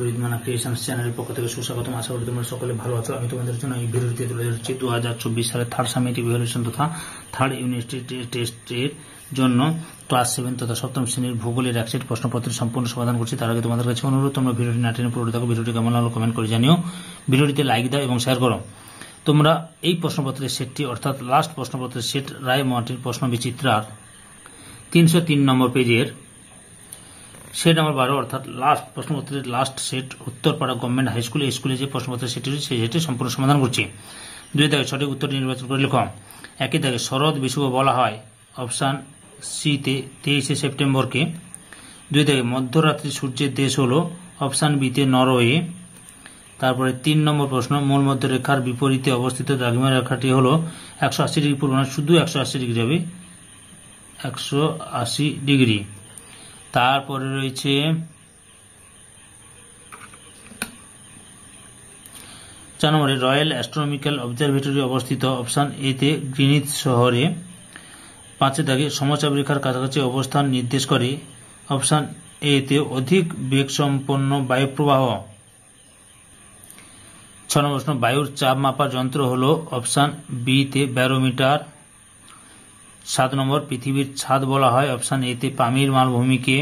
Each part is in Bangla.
বিদ্যমান ক্রিয়েশনস চ্যানেলের পক্ষ থেকে সুস্বাগতম। আশা করি তোমরা সকলে ভালো আছো। আমি তোমাদের জন্য এই ভিডিওটিতে তুলে ধরছি 2024 সালের থার্ড সামিট ইভ্যালুয়েশন তথা থার্ড ইউনিট টেস্টের জন্য ক্লাস 7 তথা সপ্তম শ্রেণীর ভূগোলের এক সেট প্রশ্নপত্রের সম্পূর্ণ সমাধান করছি। তার আগে তোমাদের কাছে অনুরোধ, তোমরা ভিডিওটি না টেনে পুরোটা দেখো। ভিডিওটি কেমন লাগলো কমেন্ট করে জানিও, ভিডিওটিতে লাইক দাও এবং শেয়ার করো। তোমরা এই প্রশ্নপত্রের সেটটি অর্থাৎ লাস্ট প্রশ্নপত্রের সেট রায় মার্টিন প্রশ্ন বিচিত্রার 303 নম্বর পেজের সেট নম্বর 12 অর্থাৎ লাস্ট প্রশ্নপত্রের last set Uttarpara government high school স্কুলে যে প্রশ্নপত্রের সেটটি রয়েছে সেই সেটটি সম্পূর্ণ সমাধান করছি। 2 দাগে সঠিক উত্তরটি নির্বাচন করে লেখো। 1 দাগে শরৎ বিশুভ বলা হয় অপশান সিতে 23 সেপ্টেম্বরকে। 2 দাগে মধ্যরাত্রি সূর্যের দেশ হলো অপশান বিতে নরওয়ে। তারপরে 3 নম্বর প্রশ্ন, মূল মধ্যরেখার বিপরীতে অবস্থিত দ্রাঘিমা রেখাটি হলো 180 ডিগ্রি পূর্ব, শুধু 180 ডিগ্রি হবে, 180 ডিগ্রি। তারপরে রয়েছে 4 নম্বরে রয়্যাল অ্যাস্ট্রোনমিক্যাল অবজারভেটরি অবস্থিত অপশান এতে গ্রিনিচ শহরে। 5 দাগে সমচাপ রেখার কাছাকাছি অবস্থান নির্দেশ করে অপশান এতে অধিক বেগসম্পন্ন বায়ুপ্রবাহ। 6 নম্বর প্রশ্ন, বায়ুর চাপ মাপার যন্ত্র হলো অপশান বিতে ব্যারোমিটার। 7 নম্বর, পৃথিবীর ছাদ বলা হয় অপশান এতে পামির মালভূমিকে।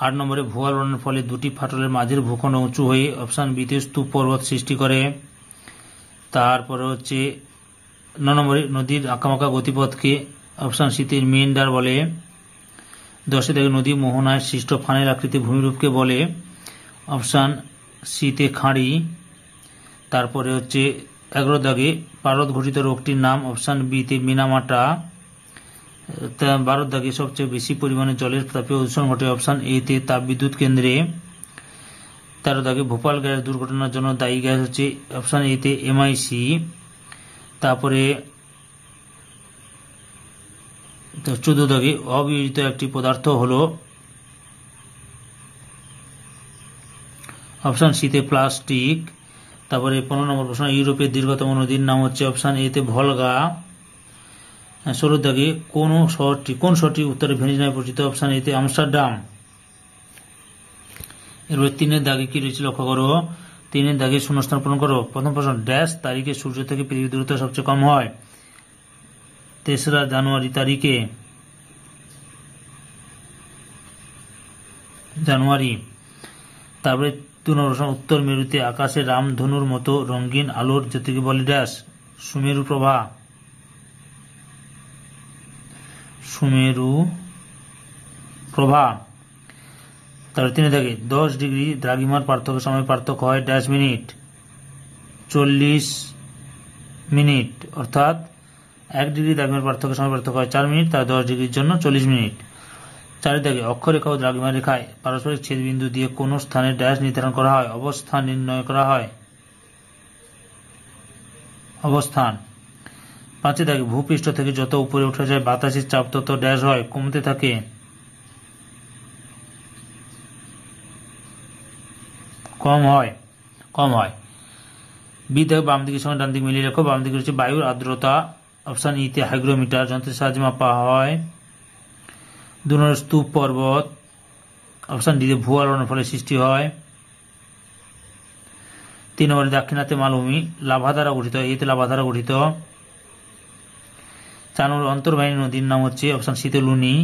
8 নম্বরে ভূ আলোড়নের ফলে দুটি ফাটলের মাঝের ভূখণ্ড উঁচু হয়ে অপশান বিতে স্তূপ পর্বত সৃষ্টি করে। তারপরে হচ্ছে 9 নম্বরে নদীর আঁকামাকা গতিপথকে অপশান সিতে মেন্ডার বলে। 10 দাগে নদী মোহনায় সৃষ্ট ফানেল আকৃতি ভূমিরূপকে বলে অপশান সিতে খাঁড়ি। তারপরে হচ্ছে 11 দাগে পারদ ঘটিত রোগটির নাম অপশান বিতে মিনামাটা। 12 দাগে সবচেয়ে বেশি পরিমাণে জলের তাপীয় দূষণ ঘটে অপশান এতে তাপবিদ্যুৎ কেন্দ্রে। 13 দাগে ভোপাল গ্যাস দুর্ঘটনার জন্য দায়ী গ্যাস হচ্ছে অপশান এতে MIC। তারপরে 14 দাগে অবিয়োজিত একটি পদার্থ হলো অপশান সিতে প্লাস্টিক। তারপরে 15 নম্বর প্রশ্ন, ইউরোপের দীর্ঘতম নদীর নাম হচ্ছে অপশান এতে ভলগা। 16 দাগে কোন শহরটি উত্তরে ভেনিস নামে পরিচিত অপশান এতে আমস্টারডাম। এরপরে 3 দাগে কি রয়েছে লক্ষ্য করো। 3 দাগে শূন্যস্থান পূরণ করো। প্রথম প্রশ্ন, ড্যাশ তারিখে সূর্য থেকে পৃথিবীর দূরত্ব সবচেয়ে কম হয়? 3রা জানুয়ারি তারিখে। তারপরে 2 নম্বর প্রশ্ন, উত্তর মেরুতে আকাশে রামধনুর মতো রঙিন আলোর জ্যোতিকে বলে ড্যাশ? সুমেরু প্রভা। তারপরে 3 দাগে 10 ডিগ্রি দ্রাঘিমার পার্থক্য সময় পার্থক্য হয় ড্যাশ মিনিট? 40 মিনিট। অর্থাৎ 1 ডিগ্রি দ্রাঘিমার পার্থক্য সময় পার্থক্য হয় 4 মিনিট, তার 10 ডিগ্রির জন্য 40 মিনিট। 4 দাগে অক্ষরেখা ও দ্রাঘিমা রেখায় পারস্পরিক ছেদবিন্দু দিয়ে কোন স্থানে ড্যাশ নির্ধারণ করা হয়? অবস্থান নির্ণয় করা হয়? অবস্থান। 5 দাগে ভূপৃষ্ঠ থেকে যত উপরে উঠা যায় বাতাসের চাপ তত ড্যাশ হয়? কমতে থাকে? কম হয়। বি দাগে বাম দিকের সঙ্গে ডান দিক মিলিয়ে রেখো। বাম দিকে রয়েছে বায়ুর আর্দ্রতা অপশান ইতে হাইগ্রোমিটার যন্ত্রের সাহায্যে মাপা হয়। 2 নম্বর স্তূপ পর্বত অপশান ডিতে ভূ আলোড়নের ফলে সৃষ্টি হয়। 3 নম্বরে দাক্ষিণাত্যে মালভূমি লাভা দ্বারা গঠিত, এতে লাভা দ্বারা গঠিত। 4 নম্বর অন্তর্বাহিনী নদীর নাম হচ্ছে অপশান সিতে লুনি।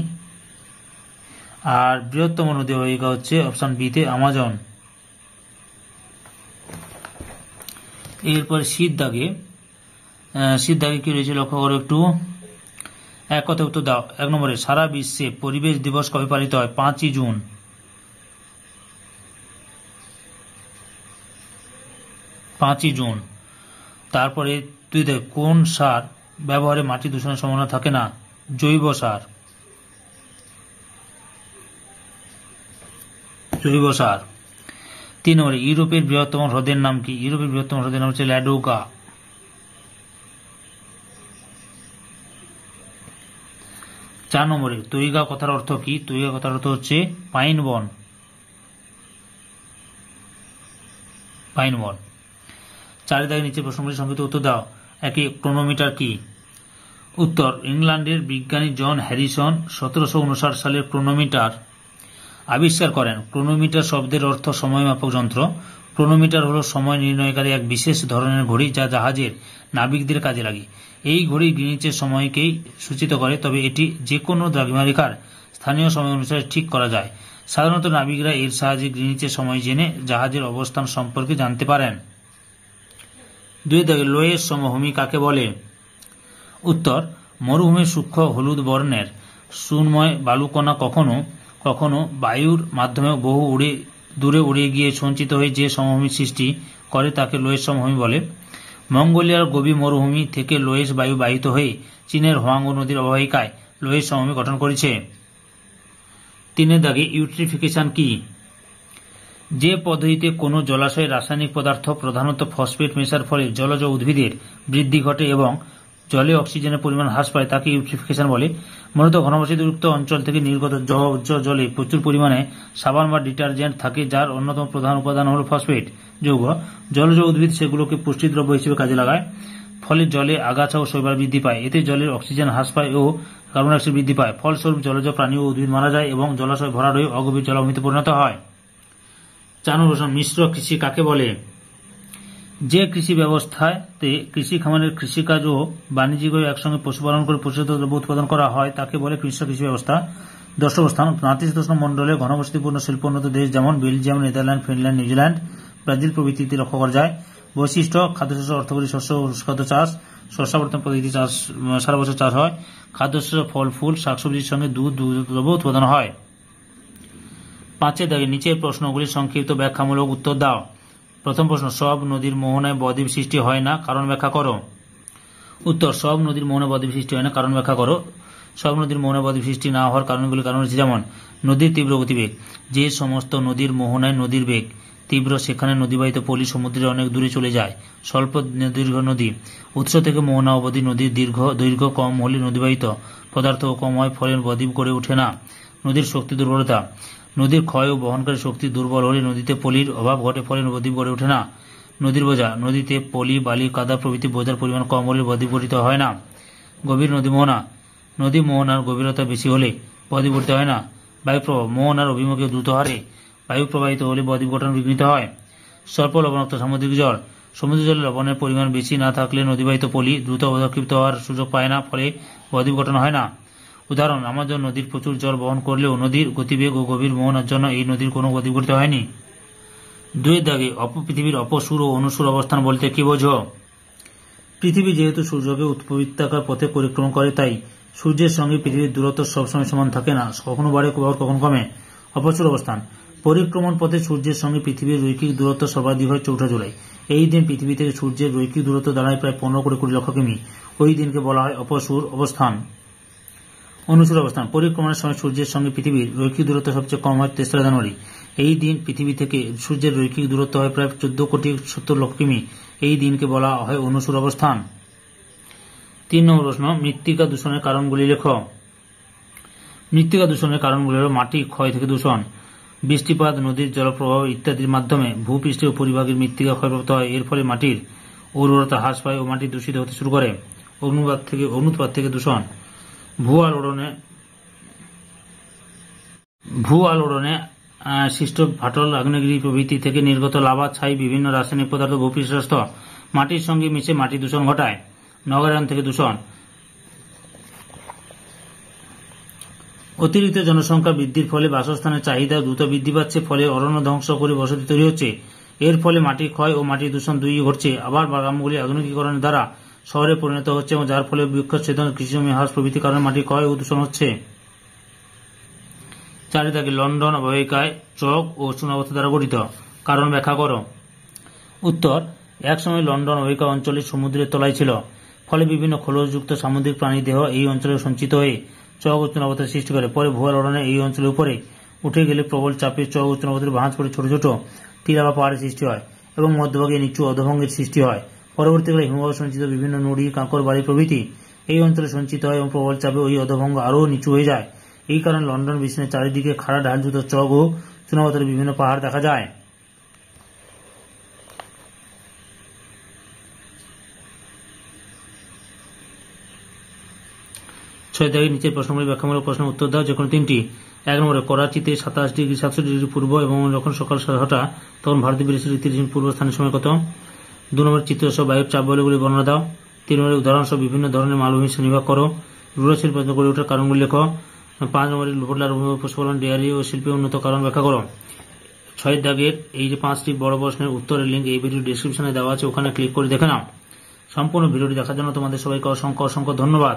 আর বৃহত্তম নদী অববাহিকা হচ্ছে অপশান বিতে আমাজন। এরপরে শীত দাগে কি রয়েছে লক্ষ্য করো একটু। এক কথা উত্তর দাও। 1 নম্বরে সারা বিশ্বে পরিবেশ দিবস কবে পালিত হয়? 5ই জুন। 5ই জুন। তারপরে 2 দাগে কোন সার ব্যবহারে মাটি দূষণের সম্ভাবনা থাকে না? জৈব সার। 3 নম্বরে ইউরোপের বৃহত্তম হ্রদের নাম কি? ইউরোপের বৃহত্তম হ্রদের নাম হচ্ছে ল্যাডোগা। 4 নম্বরে তৈগা কথার অর্থ কি? তৈগা কথার অর্থ হচ্ছে পাইন বন। 4 দাগে নিচে প্রশ্নগুলির সংক্ষিপ্ত উত্তর দাও। 1 ক্রোনোমিটার কি? উত্তর, ইংল্যান্ডের বিজ্ঞানী জন হ্যারিসন 1759 সালের ক্রোনোমিটার আবিষ্কার করেন। ক্রোনোমিটার শব্দের অর্থ সময়মাপক যন্ত্র। ক্রোনোমিটার হল সময় নির্ণয়কারী এক বিশেষ ধরনের ঘড়ি যা জাহাজের নাবিকদের কাজে লাগে। এই ঘড়ি গ্রিনিচের সময়কেই সূচিত করে, তবে এটি যে কোনো দ্রাঘিমারেখার স্থানীয় সময় অনুসারে ঠিক করা যায়। সাধারণত নাবিকরা এর সাহায্যে গ্রিনিচের সময় জেনে জাহাজের অবস্থান সম্পর্কে জানতে পারেন। 2 লোয়েস সমভূমি কাকে বলে? উত্তর, মরুভূমির সূক্ষ্ম হলুদ বর্ণের শূন্যময় বালুকণা কখনো কখনো বায়ুর মাধ্যমে বহু দূরে উড়ে গিয়ে সঞ্চিত হয়ে যে সমভূমির সৃষ্টি করে তাকে লোয়েস সমভূমি বলে। মঙ্গোলিয়ার গোবি মরুভূমি থেকে লোয়েস বায়ু বাহিত হয়ে চীনের হোয়াংহো নদীর অববাহিকায় লোয়েস সমভূমি গঠন করেছে। 3 ইউট্রিফিকেশন কি? যে পদ্ধতিতে কোনো জলাশয়ে রাসায়নিক পদার্থ প্রধানত ফসফেট মেশার ফলে জলজ উদ্ভিদের বৃদ্ধি ঘটে এবং জলে অক্সিজেনের পরিমাণ হ্রাস পায় তাকে ইউট্রিফিকেশন বলে। মূলত ঘনবসতিযুক্ত অঞ্চল থেকে নির্গত জলে প্রচুর পরিমাণে সাবান বা ডিটারজেন্ট থাকে, যার অন্যতম প্রধান উপাদান হল ফসফেট যৌগ। জলজ উদ্ভিদ সেগুলোকে পুষ্টিদ্রব্য হিসেবে কাজে লাগায়, ফলে জলে আগাছা ও শৈবাল বৃদ্ধি পায়। এতে জলের অক্সিজেন হ্রাস পায় ও কার্বন ডাইঅক্সাইড বৃদ্ধি পায়। ফলস্বরূপ জলজ প্রাণী ও উদ্ভিদ মারা যায় এবং জলাশয় ভরাট হয়ে অগভীর জলাভূমিতে পরিণত হয়। 4 মিশ্র কৃষি কাকে বলে? যে কৃষি ব্যবস্থাতে কৃষি খামারের কৃষিকাজ ও বাণিজ্যিকভাবে একসঙ্গে পশুপালন করে পরিশোধিত দ্রব্য উৎপাদন করা হয় তাকে বলে মিশ্র কৃষি ব্যবস্থা। 10 অবস্থান নাতিশীতোষ্ণ মণ্ডলে ঘনবসতিপূর্ণ শিল্পোন্নত দেশ যেমন Belgium, Netherland, Finland, New Zealand, Brazil প্রভৃতিতে লক্ষ্য করা যায়। বৈশিষ্ট্য: খাদ্যশস্য, অর্থকরী শস্য ও খাদ্য চাষ, শস্যাবর্তন পদ্ধতি সারা বছর চাষ হয়। খাদ্যশস্য, ফল ফুল, শাকসবজির সঙ্গে দুধ দ্রব্য উৎপাদন হয়। 5 নিচের প্রশ্নগুলির সংক্ষিপ্ত ব্যাখ্যামূলক উত্তর দাও। প্রথম প্রশ্ন, সব নদীর মোহনায় বদ্বীপ সৃষ্টি হয় না, কারণ ব্যাখ্যা করো। উত্তর, সব নদীর মোহনায় বদ্বীপ সৃষ্টি হয় না, কারণ ব্যাখ্যা করো। সব নদীর মোহনায় বদ্বীপ সৃষ্টি না হওয়ার কারণগুলি কারণ হচ্ছে যেমন নদীর তীব্র গতিবেগ। যে সমস্ত নদীর মোহনায় নদীর বেগ তীব্র সেখানে নদীবাহিত পলি সমুদ্রের অনেক দূরে চলে যায়। স্বল্প দীর্ঘ নদী, উৎস থেকে মোহনা অবধি নদীর দৈর্ঘ্য কম হলে নদীবাহিত পদার্থ কম হয়, ফলে বদ্বীপ গড়ে ওঠে না। নদীর শক্তি দুর্বলতা, নদীর ক্ষয় ও বহনকারী শক্তি দুর্বল হলে নদীতে পলির অভাব ঘটে, ফলে বদ্বীপ গড়ে ওঠে না। নদীর বোঝা, নদীতে পলি, বালি, কাদা প্রভৃতি বোঝার পরিমাণ কম হলে বদ্বীপ গঠিত হয় না। গভীর নদী মোহনা, নদী মোহনার গভীরতা বেশি হলে বদ্বীপ গঠিত হয় না। বায়ুপ্রবাহ, মোহনার অভিমুখে দ্রুত হারে বায়ু প্রবাহিত হলে বদ্বীপ গঠন বিঘ্নিত হয়। স্বল্প লবণাক্ত সামুদ্রিক জল, সমুদ্র জলে লবণের পরিমাণ বেশি না থাকলে নদীবাহিত পলি দ্রুত অধক্ষিপ্ত হওয়ার সুযোগ পায় না, ফলে বদ্বীপ গঠন হয় না। উদাহরণ, আমাজন নদীর প্রচুর জল বহন করলেও নদীর গতিবেগ ও গভীর মোহনার জন্য এই নদীর কোনো বদ্বীপ গঠিত হয়নি। 2 পৃথিবীর অপসূর ও অনুসূর অবস্থান বলতে কি বোঝো? পৃথিবী যেহেতু সূর্যকে উপবৃত্তাকার পথে পরিক্রমণ করে, তাই সূর্যের সঙ্গে পৃথিবীর দূরত্ব সবসময় সমান থাকে না, কখনো বাড়ে কখনো কমে। অপসূর অবস্থান, পরিক্রমণ পথে সূর্যের সঙ্গে পৃথিবীর রৈখিক দূরত্ব সর্বাধিক হয় 4 জুলাই। এই দিন পৃথিবী থেকে সূর্যের রৈখিক দূরত্ব দাঁড়ায় প্রায় 15 লক্ষ কিমি। ওই দিনকে বলা হয় অপসূর অবস্থান। অনুসূর অবস্থান, পরিক্রমণের সময় সূর্যের সঙ্গে পৃথিবীর রৈখিক দূরত্ব সবচেয়ে কম হয় 3 জানুয়ারি। এই দিন পৃথিবী থেকে সূর্যের রৈখিক দূরত্ব হয় প্রায় 14,70 লক্ষ কিমি। এই দিনকে বলা হয় অনুসূর অবস্থান। 3 নম্বর প্রশ্ন, মৃত্তিকা দূষণের কারণগুলি লেখো। মৃত্তিকা দূষণের কারণগুলি হল মাটি ক্ষয় থেকে দূষণ, বৃষ্টিপাত, নদীর জলপ্রবাহ ইত্যাদির মাধ্যমে ভূপৃষ্ঠের উপরিভাগের মৃত্তিকা ক্ষয়প্রাপ্ত হয়। এর ফলে মাটির উর্বরতা হ্রাস পায় ও মাটি দূষিত হতে শুরু করে। অগ্নুৎপাত থেকে দূষণ, ভূ আলোড়নে সৃষ্ট ফাটল, আগ্নেয়গিরি প্রভৃতি থেকে নির্গত লাভা, ছাই, বিভিন্ন রাসায়নিক পদার্থ ভূপৃষ্ঠস্থ মাটির সঙ্গে মিশে মাটি দূষণ ঘটায়। নগরায়ন থেকে দূষণ, অতিরিক্ত জনসংখ্যা বৃদ্ধির ফলে বাসস্থানের চাহিদা দ্রুত বৃদ্ধি পাচ্ছে, ফলে অরণ্য ধ্বংস করে বসতি তৈরি হচ্ছে। এর ফলে মাটি ক্ষয় ও মাটি দূষণ দুইই ঘটছে। আবার গ্রামগুলি আধুনিকীকরণের দ্বারা শহরে পরিণত হচ্ছে এবং যার ফলে বৃক্ষচ্ছেদন, কৃষিজমি হ্রাস প্রভৃতি কারণে মাটি ক্ষয় ও দূষণ হচ্ছে। 4 লন্ডন অববাহিকায় চক ও চুনাপাথর দ্বারা গঠিত, কারণ ব্যাখ্যা করো। উত্তর, একসময় লন্ডন অববাহিকা অঞ্চলে সমুদ্রের তলায় ছিল, ফলে বিভিন্ন খোলসযুক্ত সামুদ্রিক প্রাণীর দেহ এই অঞ্চলে সঞ্চিত হয়ে চক ও চুনাপাথর সৃষ্টি করে। পরে ভূ আলোড়নে এই অঞ্চলের উপরে উঠে গেলে প্রবল চাপে চক ও চুনাপাথরের ভাঁজ পড়ে ছোট ছোট টিলা বা পাহাড়ের সৃষ্টি হয় এবং মধ্যভাগে নিচু অধোভঙ্গের সৃষ্টি হয়। পরবর্তীকালে হিমবাহ সঞ্চিত বিভিন্ন নুড়ি, কাঁকর বাড়ি প্রভৃতি এই অঞ্চলে সঞ্চিত হয় এবং প্রবল চাপে ওই অধোভঙ্গ আরও নিচু হয়ে যায়। এই কারণে লন্ডন বিশ্বের চারিদিকে খাড়া ঢালযুক্ত চক ও চুনাপাথরের বিভিন্ন পাহাড় দেখা যায়। 6 নিচের প্রশ্নগুলি ব্যাখ্যামূলক প্রশ্নের উত্তর দাও, যে কোনো 3টি। 1 নম্বরে করাচিতে 27°67' পূর্ব এবং যখন সকাল 6টা তখন ভারতীয় পরিস্থিতি 30 মিনিট পূর্ব স্থানীয় সময় কত? 2 নম্বরে চিত্রসহ বায়ুর চাপ বলগুলি বর্ণনা দাও। 3 নম্বরে উদাহরণ সহ বিভিন্ন ধরনের মালভূমি শ্রেণীভাগ করো। রুরাল শিল্প গড়ে ওঠার কারণগুলি লেখো। 5 নম্বরে লোপটলার পশুপালন, ডেয়ারি ও শিল্পে উন্নত কারণ ব্যাখ্যা করো। 6 দাগের এই যে 5টি বড় প্রশ্নের উত্তরের লিঙ্ক এই ভিডিও ডেসক্রিপশনে দেওয়া আছে, ওখানে ক্লিক করে দেখে নাও। সম্পূর্ণ ভিডিওটি দেখার জন্য তোমাদের সবাইকে অসংখ্য ধন্যবাদ।